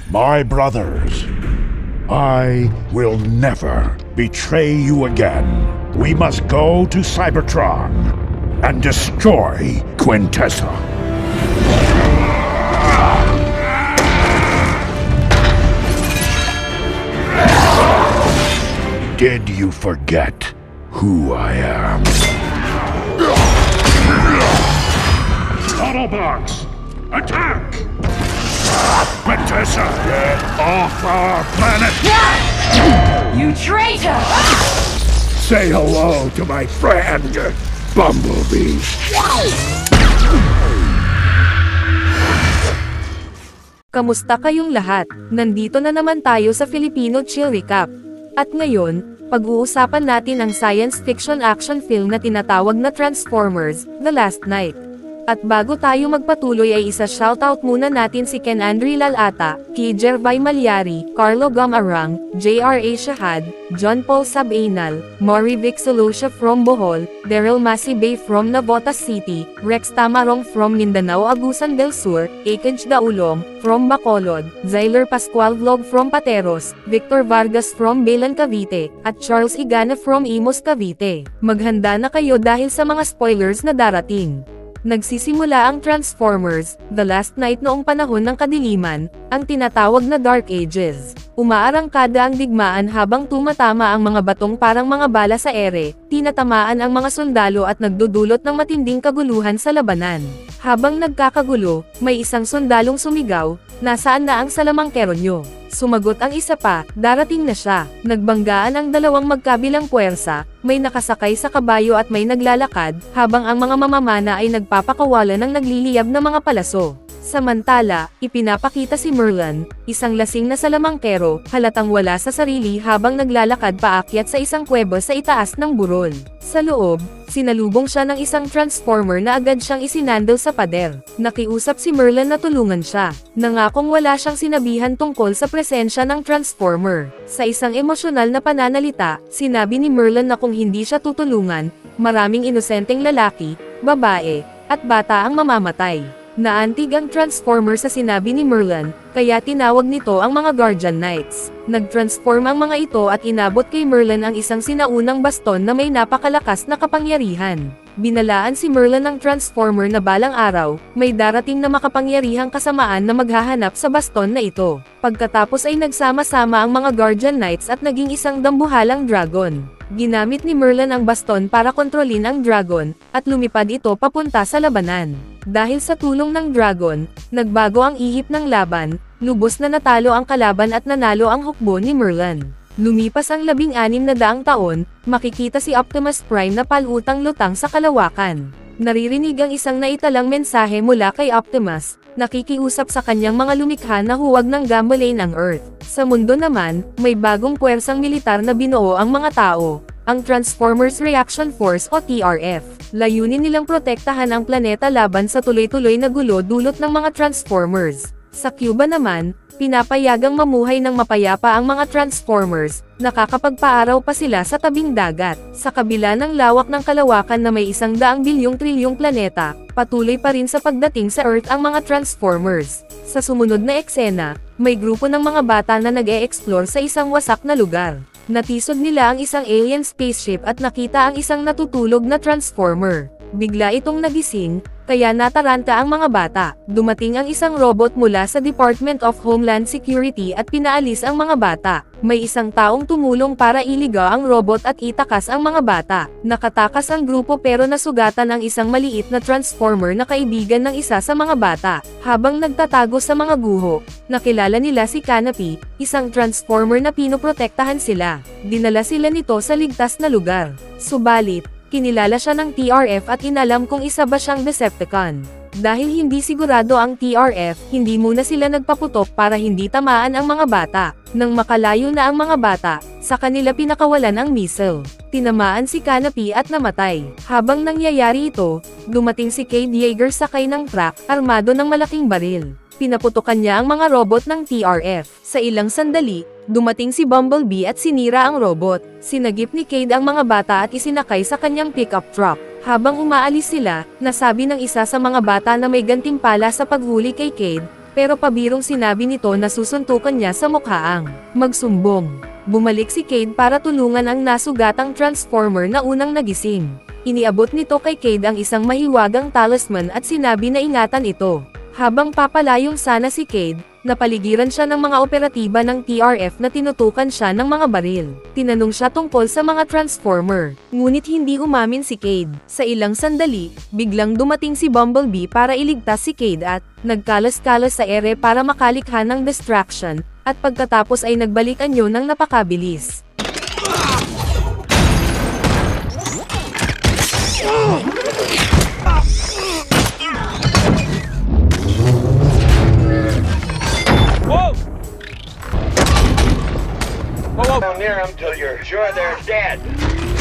My brothers, I will never betray you again. We must go to Cybertron and destroy Quintessa. Did you forget who I am? Autobots, attack! Quintessa, get off our planet! You traitor! Say hello to my friend, Bumblebee. Kamusta kayong lahat? Nandito na naman tayo sa Filipino Chill Recap. At ngayon, pag-uusapan natin ang science fiction action film na tinatawag na Transformers: The Last Knight. At bago tayo magpatuloy ay isa-shoutout muna natin si Ken Andre Lalata, K. Gervay Malyari, Carlo Gamarang, J.R.A. Shahad, John Paul Sabainal, Maury Vic Solosha from Bohol, Daryl Masibay from Navotas City, Rex Tamarong from Mindanao Agusan del Sur, Akej Daulong from Bacolod, Zyler Pascual Vlog from Pateros, Victor Vargas from Belan Cavite, at Charles Igana from Imos Cavite. Maghanda na kayo dahil sa mga spoilers na darating. Nagsisimula ang Transformers: The Last Knight noong panahon ng kadiliman, ang tinatawag na Dark Ages. Umaarangkada ang digmaan habang tumatama ang mga batong parang mga bala sa ere, tinatamaan ang mga sundalo at nagdudulot ng matinding kaguluhan sa labanan. Habang nagkakagulo, may isang sundalong sumigaw, "Nasaan na ang salamangkero nyo?" Sumagot ang isa pa, "Darating na siya." Nagbanggaan ang dalawang magkabilang puwersa, may nakasakay sa kabayo at may naglalakad, habang ang mga mamamana ay nagpapakawala ng nagliliyab na mga palaso. Samantala, ipinapakita si Merlin, isang lasing na salamangkero, halatang wala sa sarili habang naglalakad paakyat sa isang kuweba sa itaas ng burol. Sa loob, sinalubong siya ng isang transformer na agad siyang isinandal sa pader. Nakiusap si Merlin na tulungan siya. Nangakong wala siyang sinabihan tungkol sa presensya ng transformer. Sa isang emosyonal na pananalita, sinabi ni Merlin na kung hindi siya tutulungan, maraming inosenteng lalaki, babae, at bata ang mamamatay. Naantig ang Transformer sa sinabi ni Merlin, kaya tinawag nito ang mga Guardian Knights. Nag-transform ang mga ito at inabot kay Merlin ang isang sinaunang baston na may napakalakas na kapangyarihan. Binalaan si Merlin ng Transformer na balang araw, may darating na makapangyarihang kasamaan na maghahanap sa baston na ito. Pagkatapos ay nagsama-sama ang mga Guardian Knights at naging isang dambuhalang dragon. Ginamit ni Merlin ang baston para kontrolin ang dragon, at lumipad ito papunta sa labanan. Dahil sa tulong ng dragon, nagbago ang ihip ng laban, lubos na natalo ang kalaban at nanalo ang hukbo ni Merlin. Lumipas ang 1600 taon, makikita si Optimus Prime na palutang-lutang sa kalawakan. Naririnig ang isang naitalang mensahe mula kay Optimus, nakikiusap sa kanyang mga lumikha na huwag nang gambalain ang Earth. Sa mundo naman, may bagong puwersang militar na binuo ang mga tao, ang Transformers Reaction Force o TRF. Layunin nilang protektahan ang planeta laban sa tuloy-tuloy na gulo dulot ng mga Transformers. Sa Cuba naman, pinapayagang mamuhay ng mapayapa ang mga Transformers, nakakapagpaaraw pa sila sa tabing dagat. Sa kabila ng lawak ng kalawakan na may 100 bilyong-trilyong planeta, patuloy pa rin sa pagdating sa Earth ang mga Transformers. Sa sumunod na eksena, may grupo ng mga bata na nag-e-explore sa isang wasak na lugar. Natisod nila ang isang alien spaceship at nakita ang isang natutulog na Transformer. Bigla itong nagising, kaya nataranta ang mga bata. Dumating ang isang robot mula sa Department of Homeland Security at pinaalis ang mga bata. May isang taong tumulong para iligaw ang robot at itakas ang mga bata. Nakatakas ang grupo pero nasugatan ang isang maliit na transformer na kaibigan ng isa sa mga bata. Habang nagtatago sa mga guho, nakilala nila si Canopy, isang transformer na pinoprotektahan sila. Dinala sila nito sa ligtas na lugar. Subalit, kinilala siya ng TRF at inalam kung isa ba siyang Decepticon. Dahil hindi sigurado ang TRF, hindi muna sila nagpaputok para hindi tamaan ang mga bata. Nang makalayo na ang mga bata, sa kanila pinakawalan ang missile. Tinamaan si Canopy at namatay. Habang nangyayari ito, dumating si Cade Yeager sakay ng truck, armado ng malaking baril. Pinaputukan niya ang mga robot ng TRF. Sa ilang sandali, dumating si Bumblebee at sinira ang robot. Sinagip ni Cade ang mga bata at isinakay sa kanyang pickup truck. Habang umaalis sila, nasabi ng isa sa mga bata na may gantimpala sa paghuli kay Cade, pero pabirong sinabi nito na susuntukan niya sa mukha ang magsumbong. Bumalik si Cade para tulungan ang nasugatang Transformer na unang nagising. Iniabot nito kay Cade ang isang mahiwagang talisman at sinabi na ingatan ito. Habang papalayong sana si Cade, napaligiran siya ng mga operatiba ng TRF na tinutukan siya ng mga baril. Tinanong siya tungkol sa mga Transformer, ngunit hindi umamin si Cade. Sa ilang sandali, biglang dumating si Bumblebee para iligtas si Cade at nagkalas-kalas sa ere para makalikha ng distraction, at pagkatapos ay nagbalik anyo ng napakabilis. Down near them till you're sure they're dead.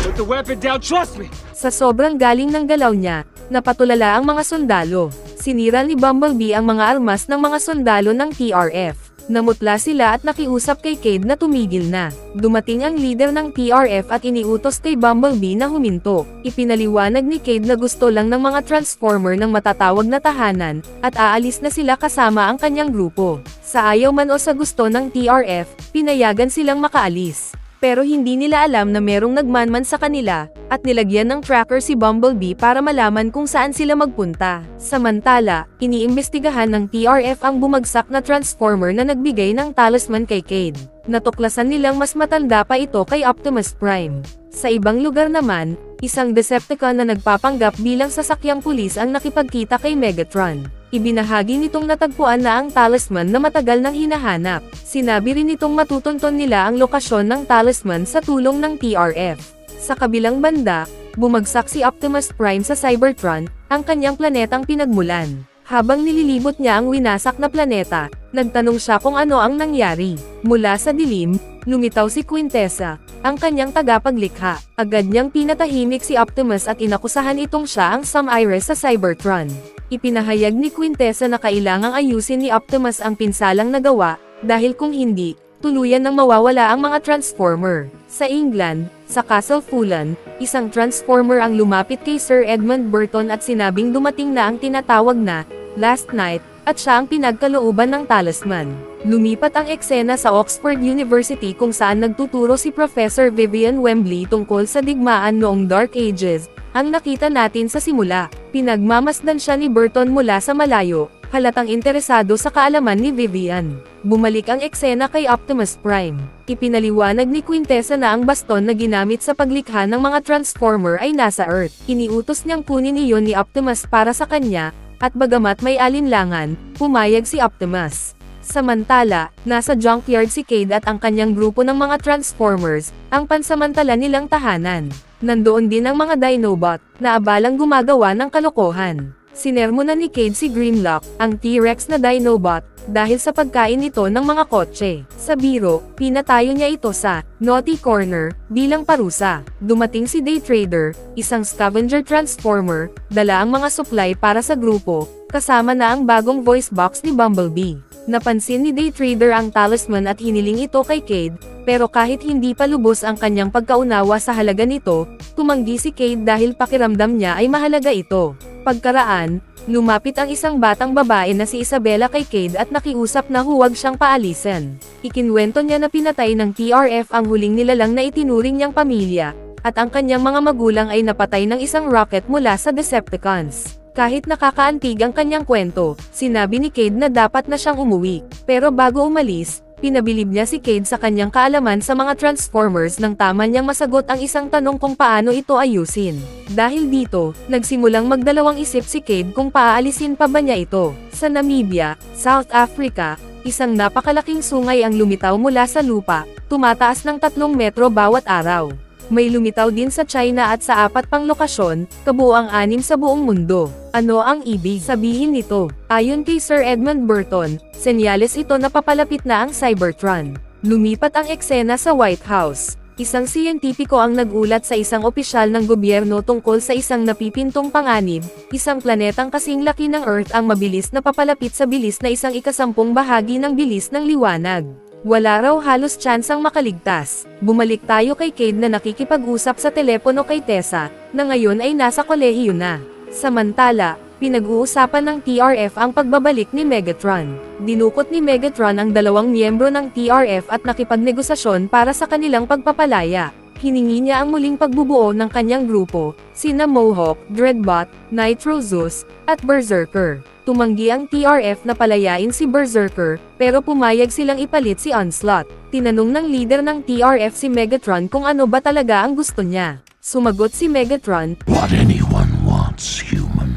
Put the weapon down, trust me! Sa sobrang galing ng galaw niya, napatulala ang mga sundalo. Sinira ni Bumblebee ang mga armas ng mga sundalo ng TRF. Namutla sila at nakiusap kay Cade na tumigil na. Dumating ang leader ng TRF at iniutos kay Bumblebee na huminto. Ipinaliwanag ni Cade na gusto lang ng mga Transformer ng matatawag na tahanan, at aalis na sila kasama ang kanyang grupo. Sa ayaw man o sa gusto ng TRF, pinayagan silang makaalis. Pero hindi nila alam na merong nagmanman sa kanila, at nilagyan ng tracker si Bumblebee para malaman kung saan sila magpunta. Samantala, iniimbestigahan ng TRF ang bumagsak na Transformer na nagbigay ng talisman kay Cade. Natuklasan nilang mas matanda pa ito kay Optimus Prime. Sa ibang lugar naman, isang Decepticon na nagpapanggap bilang sasakyang pulis ang nakipagkita kay Megatron. Ibinahagi nitong natagpuan na ang talisman na matagal nang hinahanap. Sinabi rin nitong matutunton nila ang lokasyon ng talisman sa tulong ng TRF. Sa kabilang banda, bumagsak si Optimus Prime sa Cybertron, ang kanyang planetang pinagmulan. Habang nililibot niya ang winasak na planeta, nagtanong siya kung ano ang nangyari. Mula sa dilim, lumitaw si Quintessa, ang kanyang tagapaglikha. Agad niyang pinatahimik si Optimus at inakusahan itong siya ang Sam-Iris sa Cybertron. Ipinahayag ni Quintessa na kailangang ayusin ni Optimus ang pinsalang nagawa, dahil kung hindi, tuluyan nang mawawala ang mga Transformer. Sa England, sa Castle Fulham, isang Transformer ang lumapit kay Sir Edmund Burton at sinabing dumating na ang tinatawag na last night, at siya ang pinagkalooban ng talisman. Lumipat ang eksena sa Oxford University kung saan nagtuturo si Professor Vivian Wembley tungkol sa digmaan noong Dark Ages. Ang nakita natin sa simula, pinagmamasdan siya ni Burton mula sa malayo, halatang interesado sa kaalaman ni Vivian. Bumalik ang eksena kay Optimus Prime. Ipinaliwanag ni Quintessa na ang baston na ginamit sa paglikha ng mga Transformer ay nasa Earth. Iniutos niyang kunin iyon ni Optimus para sa kanya, at bagamat may alinlangan, pumayag si Optimus. Samantala, nasa junkyard si Cade at ang kanyang grupo ng mga Transformers, ang pansamantala nilang tahanan. Nandoon din ang mga Dinobot, na abalang gumagawa ng kalokohan. Sinermo na ni Cade si Grimlock, ang T-Rex na Dinobot, dahil sa pagkain nito ng mga kotse. Sa biro, pinatayo niya ito sa Naughty Corner bilang parusa. Dumating si Daytrader, isang scavenger transformer, dala ang mga supply para sa grupo, kasama na ang bagong voice box ni Bumblebee. Napansin ni Daytrader ang talisman at hiniling ito kay Cade, pero kahit hindi pa lubos ang kanyang pagkaunawa sa halaga nito, tumanggi si Cade dahil pakiramdam niya ay mahalaga ito. Pagkaraan, lumapit ang isang batang babae na si Isabella kay Cade at nakiusap na huwag siyang paalisin. Ikinwento niya na pinatay ng TRF ang huling nilalang na itinuring niyang pamilya, at ang kanyang mga magulang ay napatay ng isang rocket mula sa Decepticons. Kahit nakakaantig ang kanyang kwento, sinabi ni Cade na dapat na siyang umuwi. Pero bago umalis, pinabilib niya si Cade sa kanyang kaalaman sa mga Transformers nang tama niyang masagot ang isang tanong kung paano ito ayusin. Dahil dito, nagsimulang magdalawang isip si Cade kung paaalisin pa ba niya ito. Sa Namibia, South Africa, isang napakalaking sungay ang lumitaw mula sa lupa, tumataas ng 3 metro bawat araw. May lumitaw din sa China at sa 4 pang lokasyon, kabuuang 6 sa buong mundo. Ano ang ibig sabihin nito? Ayon kay Sir Edmund Burton, senyales ito na papalapit na ang Cybertron. Lumipat ang eksena sa White House. Isang siyentipiko ang nagulat sa isang opisyal ng gobyerno tungkol sa isang napipintong panganib, isang planetang kasing laki ng Earth ang mabilis na papalapit sa bilis na 1/10 bahagi ng bilis ng liwanag. Wala raw halos tsansang makaligtas. Bumalik tayo kay Cade na nakikipag-usap sa telepono kay Tessa, na ngayon ay nasa kolehiyo na. Samantala, Pinag-uusapan ng TRF ang pagbabalik ni Megatron. Dinukot ni Megatron ang 2 miyembro ng TRF at nakipagnegosasyon para sa kanilang pagpapalaya. Hiningi niya ang muling pagbubuo ng kanyang grupo, sina Mohawk, Dreadbot, Nitro Zeus, at Berserker. Tumanggi ang TRF na palayain si Berserker, pero pumayag silang ipalit si Onslaught. Tinanong ng leader ng TRF si Megatron kung ano ba talaga ang gusto niya. Sumagot si Megatron, What anyone wants, human.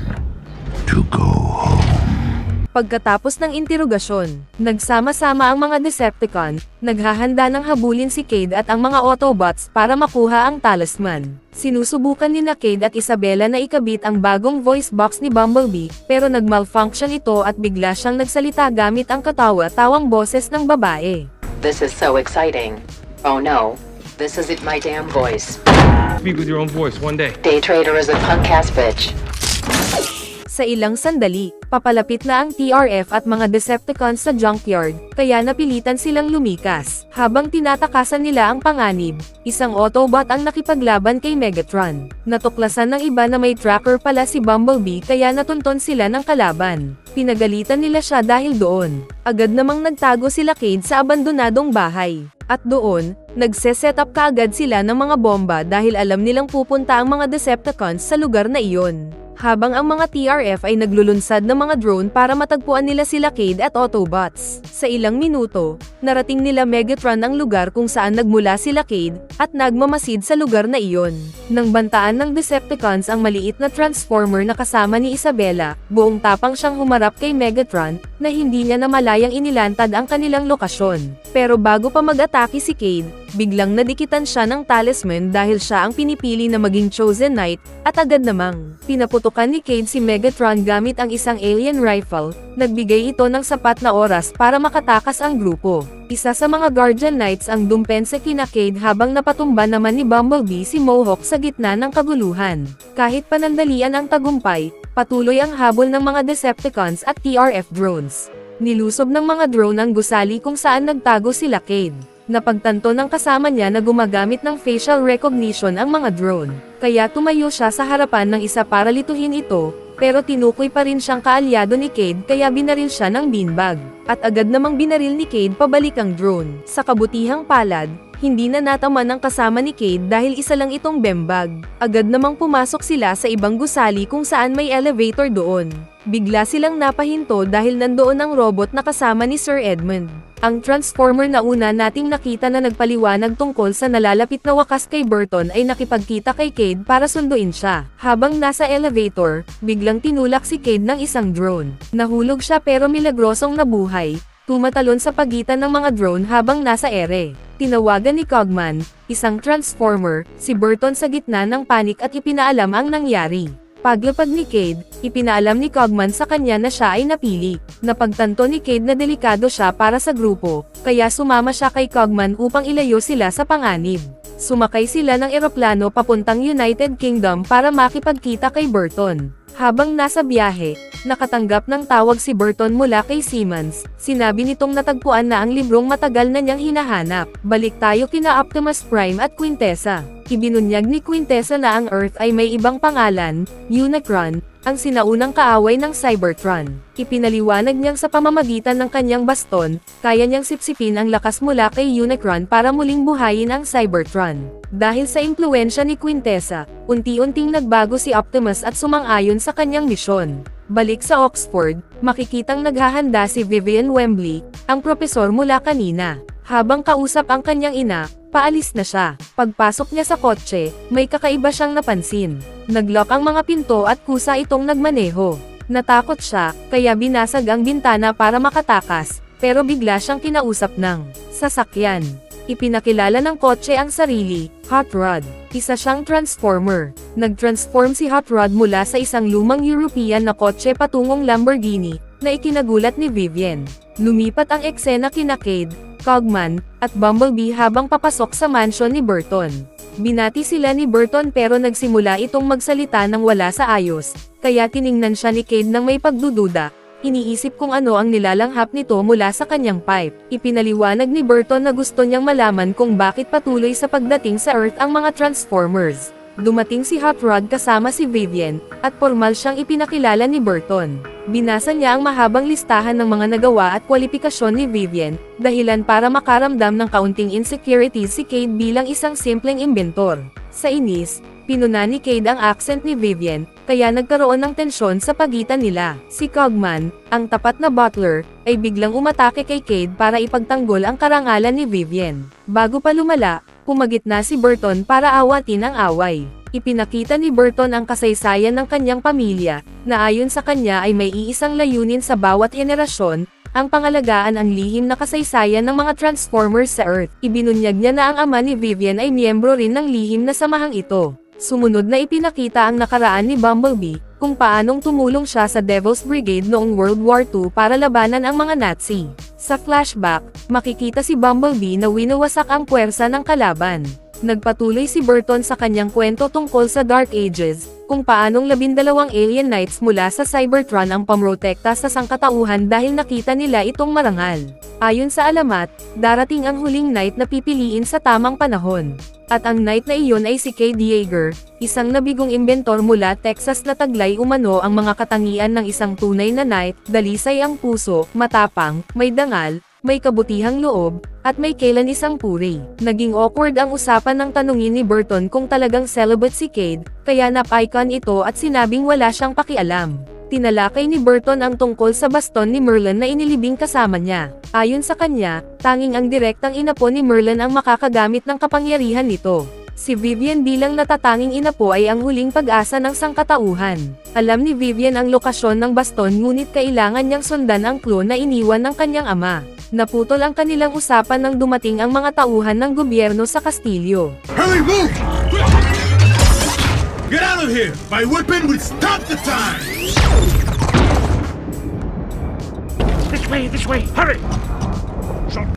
To go home. pagkatapos ng interogasyon. Nagsama-sama ang mga Decepticon, naghahanda ng habulin si Cade at ang mga Autobots para makuha ang talisman. Sinusubukan ni Cade at Isabela na ikabit ang bagong voice box ni Bumblebee, pero nagmalfunction ito at bigla siyang nagsalita gamit ang katawa-tawang boses ng babae. This is so exciting. Oh no, this isn't my damn voice. Speak with your own voice one day. Day Trader is a punk-ass bitch. Sa ilang sandali, papalapit na ang TRF at mga Decepticons sa junkyard, kaya napilitan silang lumikas. Habang tinatakasan nila ang panganib, isang Autobot ang nakipaglaban kay Megatron. Natuklasan ng iba na may tracker pala si Bumblebee kaya natunton sila ng kalaban. Pinagalitan nila siya dahil doon. Agad namang nagtago sila Cade sa abandonadong bahay. At doon, nagse-set up kaagad sila ng mga bomba dahil alam nilang pupunta ang mga Decepticons sa lugar na iyon. Habang ang mga TRF ay naglulunsad ng mga drone para matagpuan nila sila Cade at Autobots. Sa ilang minuto, narating nila Megatron ang lugar kung saan nagmula sila Cade, at nagmamasid sa lugar na iyon. Nang bantaan ng Decepticons ang maliit na Transformer na kasama ni Isabela, buong tapang siyang humarap kay Megatron, na hindi niya namalayang inilantad ang kanilang lokasyon. Pero bago pa mag-atake si Cade, biglang nadikitan siya ng talisman dahil siya ang pinipili na maging Chosen Knight, at agad namang pinaputukan ni Cade si Megatron gamit ang isang alien rifle. Nagbigay ito ng sapat na oras para makatakas ang grupo. Isa sa mga Guardian Knights ang dumpensa kina Cade habang napatumba naman ni Bumblebee si Mohawk sa gitna ng kaguluhan. Kahit panandalian ang tagumpay, patuloy ang habol ng mga Decepticons at TRF drones. Nilusob ng mga drone ang gusali kung saan nagtago sila Cade. Napagtanto ng kasama niya na gumagamit ng facial recognition ang mga drone. Kaya tumayo siya sa harapan ng isa para lituhin ito, pero tinukoy pa rin siyang kaalyado ni Cade kaya binaril siya ng beanbag. At agad namang binaril ni Cade pabalik ang drone. Sa kabutihang palad, hindi na nataman ang kasama ni Cade dahil isa lang itong bembag. Agad namang pumasok sila sa ibang gusali kung saan may elevator doon. Bigla silang napahinto dahil nandoon ang robot na kasama ni Sir Edmund. Ang Transformer na una nating nakita na nagpaliwanag tungkol sa nalalapit na wakas kay Burton ay nakipagkita kay Cade para sunduin siya. Habang nasa elevator, biglang tinulak si Cade ng isang drone. Nahulog siya pero milagrosong nabuhay, tumatalon sa pagitan ng mga drone habang nasa ere. Tinawagan ni Cogman, isang Transformer, si Burton sa gitna ng panik at ipinaalam ang nangyari. Paglapag ni Cade, ipinaalam ni Cogman sa kanya na siya ay napili. Napagtanto ni Cade na delikado siya para sa grupo, kaya sumama siya kay Cogman upang ilayo sila sa panganib. Sumakay sila ng eroplano papuntang United Kingdom para makipagkita kay Burton. Habang nasa biyahe, nakatanggap ng tawag si Burton mula kay Simmons. Sinabi nitong natagpuan na ang librong matagal na niyang hinahanap. Balik tayo kina Optimus Prime at Quintessa. Ibinunyag ni Quintessa na ang Earth ay may ibang pangalan, Unicron, ang sinaunang kaaway ng Cybertron. Ipinaliwanag niyang sa pamamagitan ng kanyang baston, kaya niyang sipsipin ang lakas mula kay Unicron para muling buhayin ang Cybertron. Dahil sa impluwensya ni Quintessa, unti-unting nagbago si Optimus at sumang-ayon sa kanyang misyon. Balik sa Oxford, makikitang naghahanda si Vivian Wembley, ang propesor mula kanina. Habang kausap ang kanyang ina, paalis na siya. Pagpasok niya sa kotse, may kakaiba siyang napansin. Naglock ang mga pinto at kusa itong nagmaneho. Natakot siya, kaya binasag ang bintana para makatakas, pero bigla siyang kinausap ng sasakyan. Ipinakilala ng kotse ang sarili, Hot Rod. Isa siyang Transformer. Nag-transform si Hot Rod mula sa isang lumang European na kotse patungong Lamborghini, na ikinagulat ni Vivian. Lumipat ang eksena kina Cade, Cogman, at Bumblebee habang papasok sa mansion ni Burton. Binati sila ni Burton pero nagsimula itong magsalita ng wala sa ayos, kaya tiningnan siya ni Cade ng may pagdududa. Iniisip kung ano ang nilalanghap nito mula sa kanyang pipe. Ipinaliwanag ni Burton na gusto niyang malaman kung bakit patuloy sa pagdating sa Earth ang mga Transformers. Dumating si Hot Rod kasama si Vivian, at formal siyang ipinakilala ni Burton. Binasa niya ang mahabang listahan ng mga nagawa at kwalifikasyon ni Vivian, dahilan para makaramdam ng kaunting insecurities si Cade bilang isang simpleng inventor. Sa inis, pinuna ni Cade ang accent ni Vivian, kaya nagkaroon ng tensyon sa pagitan nila. Si Cogman, ang tapat na butler, ay biglang umatake kay Cade para ipagtanggol ang karangalan ni Vivian. Bago pa lumala, pumagitna si Burton para awatin ang away. Ipinakita ni Burton ang kasaysayan ng kanyang pamilya, na ayon sa kanya ay may iisang layunin sa bawat henerasyon, ang pangalagaan ang lihim na kasaysayan ng mga Transformers sa Earth. Ibinunyag niya na ang ama ni Vivian ay miyembro rin ng lihim na samahang ito. Sumunod na ipinakita ang nakaraan ni Bumblebee, kung paanong tumulong siya sa Devil's Brigade noong World War II para labanan ang mga Nazi. Sa flashback, makikita si Bumblebee na winawasak ang puwersa ng kalaban. Nagpatuloy si Burton sa kanyang kwento tungkol sa Dark Ages, kung paanong 12 alien knights mula sa Cybertron ang pamrotekta sa sangkatauhan dahil nakita nila itong marangal. Ayon sa alamat, darating ang huling knight na pipiliin sa tamang panahon. At ang knight na iyon ay si Cade Yeager, isang nabigong inventor mula Texas na taglay umano ang mga katangian ng isang tunay na knight, dalisay ang puso, matapang, may dangal, may kabutihang loob, at may kailan isang puri. Naging awkward ang usapan ng tanungin ni Burton kung talagang celibate si Cade, kaya nap-icon ito at sinabing wala siyang pakialam. Tinalakay ni Burton ang tungkol sa baston ni Merlin na inilibing kasama niya. Ayon sa kanya, tanging ang direktang inapo ni Merlin ang makakagamit ng kapangyarihan nito. Si Vivian bilang natatanging inapo ay ang huling pag-asa ng sangkatauhan. Alam ni Vivian ang lokasyon ng baston ngunit kailangan niyang sundan ang clue na iniwan ng kanyang ama. Naputol ang kanilang usapan nang dumating ang mga tauhan ng gobyerno sa kastilyo. Hurry, move! Get out of here! My weapon will stop the time! This way, hurry!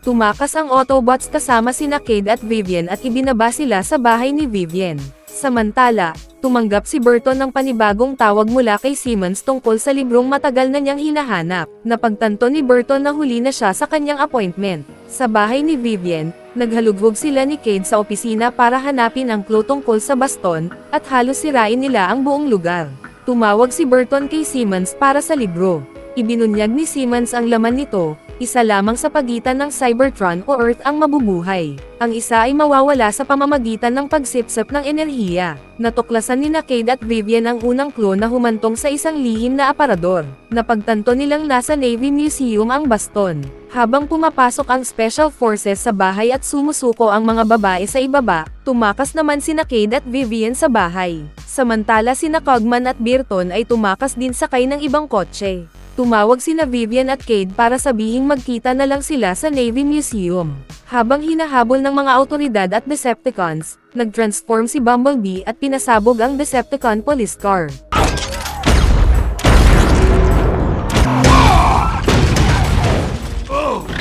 Tumakas ang Autobots kasama sina Cade at Vivian at ibinaba sila sa bahay ni Vivian. Samantala, tumanggap si Burton ng panibagong tawag mula kay Simmons tungkol sa librong matagal na niyang hinahanap. Napagtanto ni Burton na huli na siya sa kanyang appointment. Sa bahay ni Vivian, naghalughog sila ni Cade sa opisina para hanapin ang clue tungkol sa baston, at halos sirain nila ang buong lugar. Tumawag si Burton kay Simmons para sa libro. Ibinunyag ni Simmons ang laman nito, isa lamang sa pagitan ng Cybertron o Earth ang mabubuhay. Ang isa ay mawawala sa pamamagitan ng pagsipsip ng enerhiya. Natuklasan ni Cade at Vivian ang unang clue na humantong sa isang lihim na aparador. Napagtanto nilang nasa Navy Museum ang baston. Habang pumapasok ang Special Forces sa bahay at sumusuko ang mga babae sa ibaba, tumakas naman sina Cade at Vivian sa bahay. Samantala sina Cogman at Burton ay tumakas din sakay ng ibang kotse. Tumawag sina Vivian at Cade para sabihing magkita na lang sila sa Navy Museum. Habang hinahabol ng mga awtoridad at Decepticons, nag-transform si Bumblebee at pinasabog ang Decepticon police car.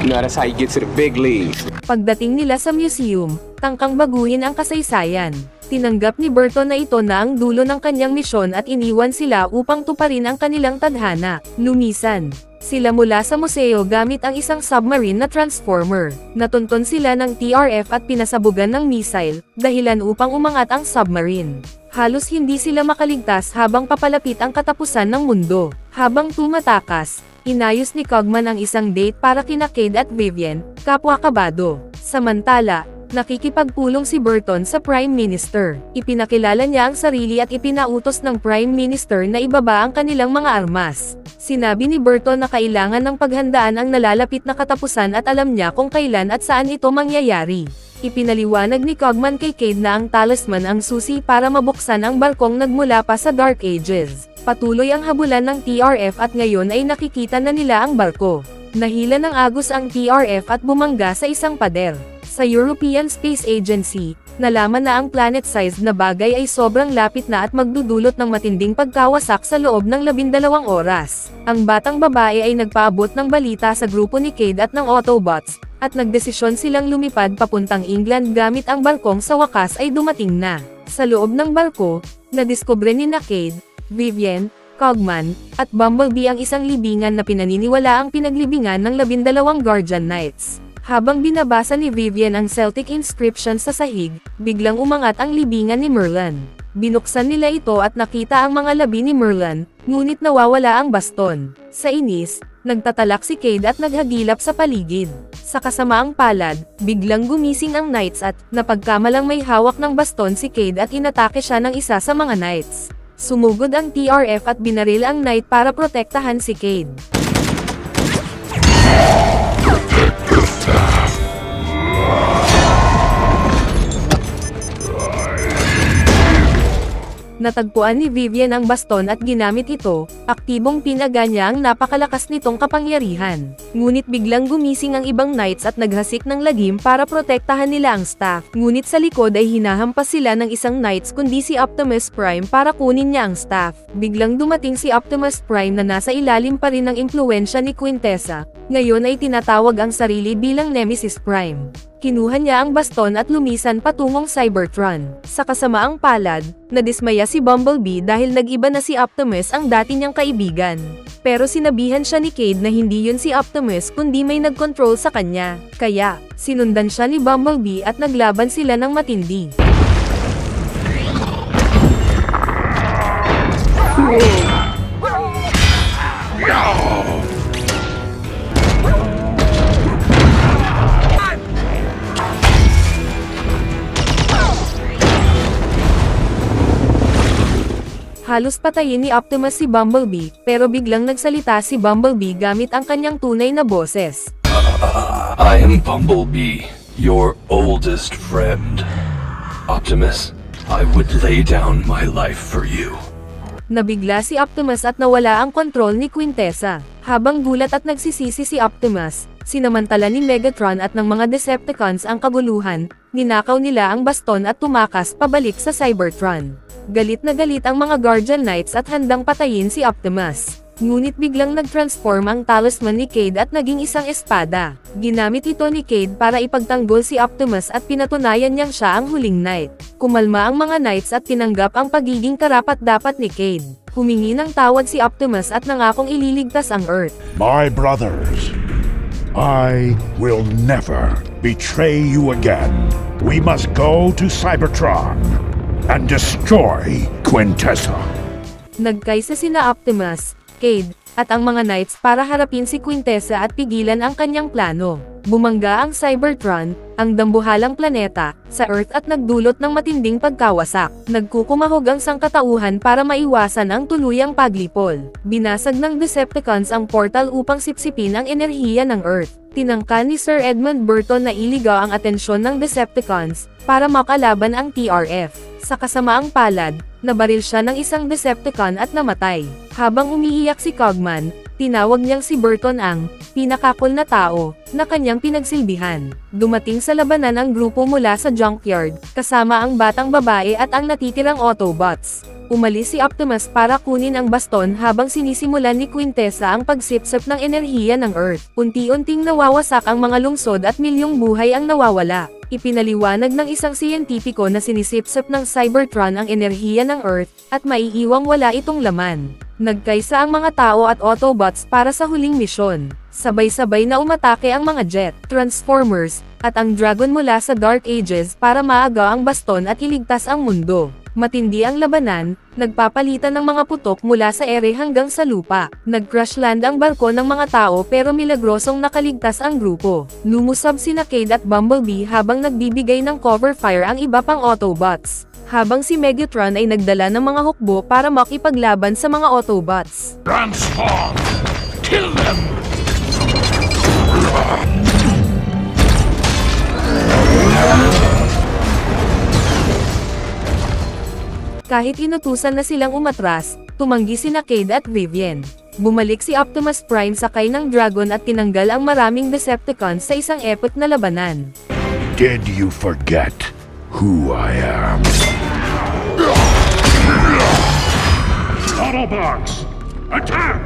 Notice how you get to the big leagues. Pagdating nila sa museum, tangkang baguhin ang kasaysayan. Tinanggap ni Burton na ito na ang dulo ng kanyang misyon at iniwan sila upang tuparin ang kanilang tadhana. Lumisan sila mula sa museo gamit ang isang submarine na transformer. Natunton sila ng TRF at pinasabugan ng missile, dahilan upang umangat ang submarine. Halos hindi sila makaligtas habang papalapit ang katapusan ng mundo. Habang tumatakas, inayos ni Cogman ang isang date para kina Cade at Vivian, kapwa kabado. Samantala, nakikipagpulong si Burton sa Prime Minister. Ipinakilala niya ang sarili at ipinautos ng Prime Minister na ibaba ang kanilang mga armas. Sinabi ni Burton na kailangan ng paghandaan ang nalalapit na katapusan at alam niya kung kailan at saan ito mangyayari. Ipinaliwanag ni Cogman kay Cade na ang talisman ang susi para mabuksan ang barkong nagmula pa sa Dark Ages. Patuloy ang habulan ng TRF at ngayon ay nakikita na nila ang barko. Nahila ng agos ang TRF at bumangga sa isang pader. Sa European Space Agency, nalaman na ang planet-sized na bagay ay sobrang lapit na at magdudulot ng matinding pagkawasak sa loob ng 12 oras. Ang batang babae ay nagpaabot ng balita sa grupo ni Cade at ng Autobots, at nagdesisyon silang lumipad papuntang England gamit ang barkong sa wakas ay dumating na. Sa loob ng barko, nadiskubre ni Cade, Vivian, Cogman, at Bumblebee ang isang libingan na pinaniniwala ang pinaglibingan ng 12 Guardian Knights. Habang binabasa ni Vivian ang Celtic inscription sa sahig, biglang umangat ang libingan ni Merlin. Binuksan nila ito at nakita ang mga labi ni Merlin, ngunit nawawala ang baston. Sa inis, nagtatalak si Cade at naghagilap sa paligid. Sa kasamaang palad, biglang gumising ang Knights at, napagkamalang may hawak ng baston si Cade at inatake siya ng isa sa mga Knights. Sumugod ang TRF at binaril ang Knight para protektahan si Cade. Natagpuan ni Vivian ang baston at ginamit ito, aktibong pinaga niya ang napakalakas nitong kapangyarihan. Ngunit biglang gumising ang ibang Knights at naghasik ng lagim para protektahan nila ang staff. Ngunit sa likod ay hinahampas sila ng isang Knights kundi si Optimus Prime para kunin niya ang staff. Biglang dumating si Optimus Prime na nasa ilalim pa rin ng impluwensya ni Quintessa. Ngayon ay tinatawag ang sarili bilang Nemesis Prime. Kinuha niya ang baston at lumisan patungong Cybertron. Sa kasamaang palad, nadismaya si Bumblebee dahil nag-iba na si Optimus ang dati niyang kaibigan. Pero sinabihan siya ni Cade na hindi yun si Optimus kundi may nag-control sa kanya. Kaya, sinundan siya ni Bumblebee at naglaban sila ng matindi. Halos patayin ni Optimus si Bumblebee, pero biglang nagsalita si Bumblebee gamit ang kanyang tunay na boses. I am Bumblebee, your oldest friend. Optimus, I would lay down my life for you. Nabigla si Optimus at nawala ang kontrol ni Quintessa. Habang gulat at nagsisisi si Optimus, sinamantala ni Megatron at ng mga Decepticons ang kaguluhan, ninakaw nila ang baston at tumakas pabalik sa Cybertron. Galit na galit ang mga Guardian Knights at handang patayin si Optimus. Ngunit biglang nag-transform ang talisman ni Cade at naging isang espada. Ginamit ito ni Cade para ipagtanggol si Optimus at pinatunayan niyang siya ang huling Knight. Kumalma ang mga Knights at tinanggap ang pagiging karapat-dapat ni Cade. Humingi ng tawad si Optimus at nangakong ililigtas ang Earth. My brothers, I will never betray you again. We must go to Cybertron and destroy Quintessa. Nagkaisa sina Optimus, Cade, at ang mga Knights para harapin si Quintessa at pigilan ang kanyang plano. Bumangga ang Cybertron, ang dambuhalang planeta, sa Earth at nagdulot ng matinding pagkawasak. Nagkukumahog ang sangkatauhan para maiwasan ang tuluyang paglipol. Binasag ng Decepticons ang portal upang sipsipin ang enerhiya ng Earth. Tinangka ni Sir Edmund Burton na iligaw ang atensyon ng Decepticons para makalaban ang TRF. Sa kasamaang palad, nabaril siya ng isang Decepticon at namatay. Habang umiiyak si Cogman, tinawag niyang si Burton ang pinakakul na tao na kanyang pinagsilbihan. Dumating sa labanan ang grupo mula sa junkyard, kasama ang batang babae at ang natitirang Autobots. Umalis si Optimus para kunin ang baston habang sinisimulan ni Quintessa ang pagsipsip ng enerhiya ng Earth. Unti-unting nawawasak ang mga lungsod at milyong buhay ang nawawala. Ipinaliwanag ng isang siyentipiko na sinisipsip ng Cybertron ang enerhiya ng Earth, at maiiwang wala itong laman. Nagkaisa ang mga tao at Autobots para sa huling misyon. Sabay-sabay na umatake ang mga jet, Transformers, at ang Dragon mula sa Dark Ages para maagaw ang baston at iligtas ang mundo. Matindi ang labanan, nagpapalitan ng mga putok mula sa ere hanggang sa lupa. Nag-crash land ang barko ng mga tao pero milagrosong nakaligtas ang grupo. Lumusab sina Cade at Bumblebee habang nagbibigay ng cover fire ang iba pang Autobots. Habang si Megatron ay nagdala ng mga hukbo para makipaglaban sa mga Autobots. Transform! Kill them! Kahit inutusan na silang umatras, tumanggi sina Cade at Vivian. Bumalik si Optimus Prime sakay ng Dragon at tinanggal ang maraming Decepticons sa isang epic na labanan. Did you forget who I am? Autobots, attack!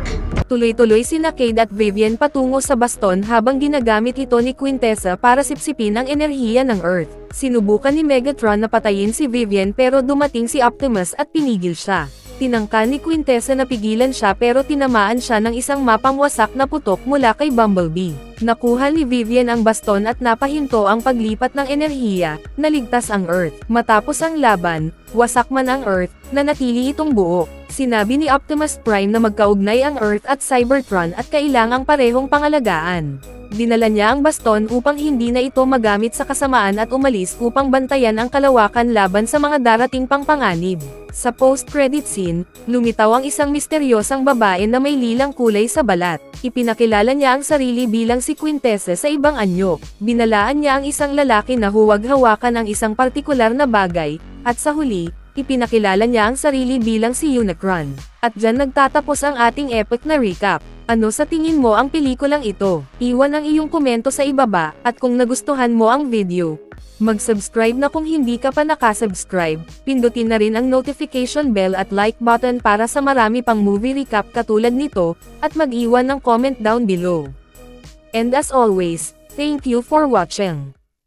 Tuloy-tuloy sina Cade at Vivian patungo sa baston habang ginagamit ito ni Quintessa para sipsipin ang enerhiya ng Earth. Sinubukan ni Megatron na patayin si Vivian pero dumating si Optimus at pinigil siya. Tinangka ni Quintessa na pigilan siya pero tinamaan siya ng isang mapangwasak na putok mula kay Bumblebee. Nakuha ni Vivian ang baston at napahinto ang paglipat ng enerhiya, naligtas ang Earth. Matapos ang laban, wasak man ang Earth, nanatili itong buo. Sinabi ni Optimus Prime na magkaugnay ang Earth at Cybertron at kailangang parehong pangalagaan. Dinala niya ang baston upang hindi na ito magamit sa kasamaan at umalis upang bantayan ang kalawakan laban sa mga darating pang panganib. Sa post-credit scene, lumitaw ang isang misteryosang babae na may lilang kulay sa balat. Ipinakilala niya ang sarili bilang si Quintessa sa ibang anyo. Binalaan niya ang isang lalaki na huwag hawakan ang isang partikular na bagay, at sa huli, ipinakilala niya ang sarili bilang si Unicron. At dyan nagtatapos ang ating epic na recap. Ano sa tingin mo ang pelikulang ito? Iwan ang iyong komento sa ibaba, at kung nagustuhan mo ang video, mag-subscribe na kung hindi ka pa nakasubscribe, pindutin na rin ang notification bell at like button para sa marami pang movie recap katulad nito, at mag-iwan ng comment down below. And as always, thank you for watching.